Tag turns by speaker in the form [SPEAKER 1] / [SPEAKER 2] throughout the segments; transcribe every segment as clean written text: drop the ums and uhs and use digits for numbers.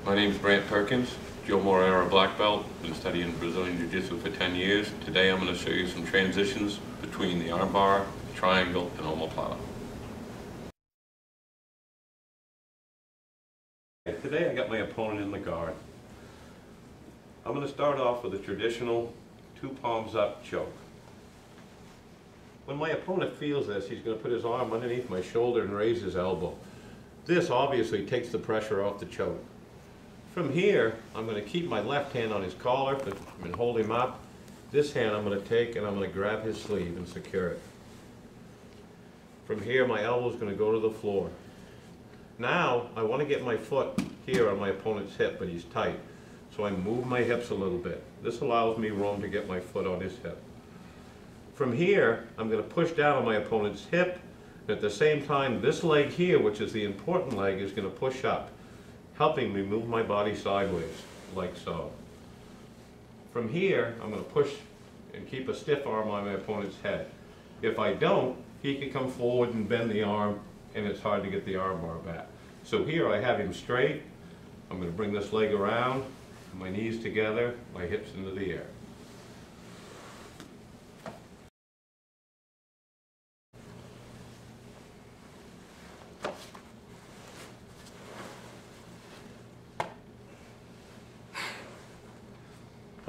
[SPEAKER 1] My name is Brant Perkins, Joe Moreira black belt. Been studying Brazilian Jiu-Jitsu for 10 years. Today I'm going to show you some transitions between the armbar, triangle, and omoplata. Today I got my opponent in the guard. I'm going to start off with a traditional two palms up choke. When my opponent feels this, he's going to put his arm underneath my shoulder and raise his elbow. This obviously takes the pressure off the choke. From here, I'm going to keep my left hand on his collar and hold him up. This hand I'm going to take and I'm going to grab his sleeve and secure it. From here, my elbow is going to go to the floor. Now, I want to get my foot here on my opponent's hip, but he's tight. So I move my hips a little bit. This allows me room to get my foot on his hip. From here, I'm going to push down on my opponent's hip. And at the same time, this leg here, which is the important leg, is going to push up, helping me move my body sideways, like so. From here, I'm going to push and keep a stiff arm on my opponent's head. If I don't, he can come forward and bend the arm, and it's hard to get the armbar back. So here I have him straight. I'm going to bring this leg around, my knees together, my hips into the air.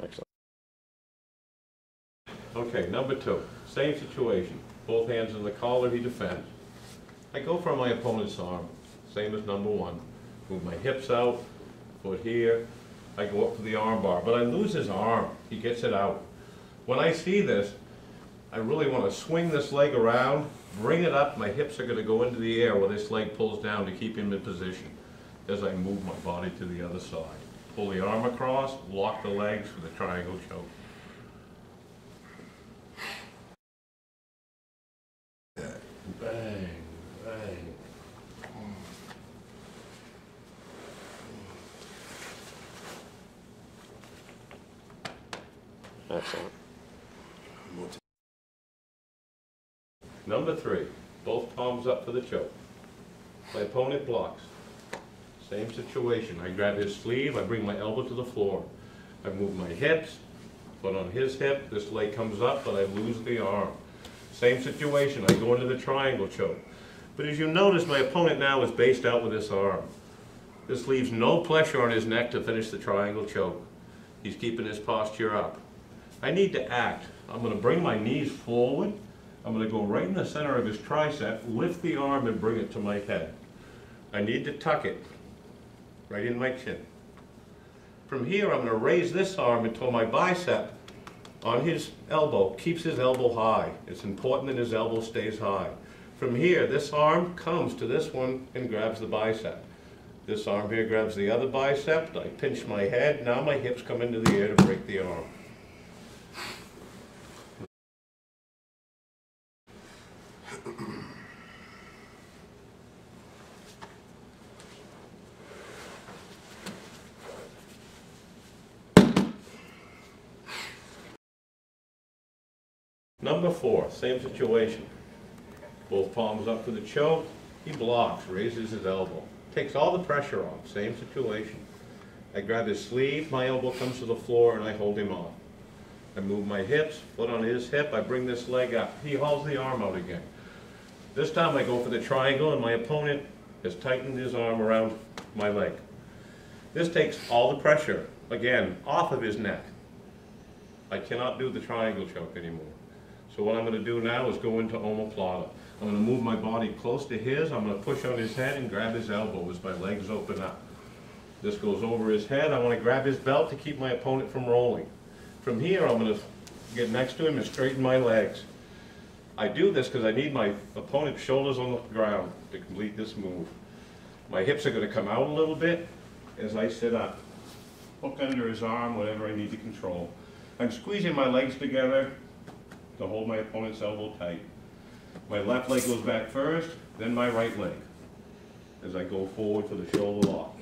[SPEAKER 1] Excellent. Okay, number two, same situation. Both hands in the collar, he defends. I go for my opponent's arm, same as number one. Move my hips out, foot here. I go up to the arm bar, but I lose his arm. He gets it out. When I see this, I really want to swing this leg around, bring it up. My hips are going to go into the air where this leg pulls down to keep him in position as I move my body to the other side. Pull the arm across, lock the legs for the triangle choke. Bang, bang. Excellent. Number three, both palms up for the choke. My opponent blocks. Same situation. I grab his sleeve, I bring my elbow to the floor. I move my hips, foot on his hip, this leg comes up, but I lose the arm. Same situation, I go into the triangle choke. But as you notice, my opponent now is based out with this arm. This leaves no pressure on his neck to finish the triangle choke. He's keeping his posture up. I need to act. I'm going to bring my knees forward. I'm going to go right in the center of his tricep, lift the arm and bring it to my head. I need to tuck it right in my chin. From here, I'm going to raise this arm until my bicep on his elbow keeps his elbow high. It's important that his elbow stays high. From here, this arm comes to this one and grabs the bicep. This arm here grabs the other bicep. I pinch my head. Now my hips come into the air to break the arm. Number four, same situation. Both palms up for the choke. He blocks, raises his elbow. Takes all the pressure off, same situation. I grab his sleeve, my elbow comes to the floor, and I hold him off. I move my hips, foot on his hip, I bring this leg up. He hauls the arm out again. This time I go for the triangle, and my opponent has tightened his arm around my leg. This takes all the pressure, again, off of his neck. I cannot do the triangle choke anymore. So what I'm going to do now is go into omoplata. I'm going to move my body close to his. I'm going to push on his head and grab his elbow as my legs open up. This goes over his head. I want to grab his belt to keep my opponent from rolling. From here, I'm going to get next to him and straighten my legs. I do this because I need my opponent's shoulders on the ground to complete this move. My hips are going to come out a little bit as I sit up. Hook under his arm, whatever I need to control. I'm squeezing my legs together to hold my opponent's elbow tight. My left leg goes back first, then my right leg as I go forward for the shoulder lock.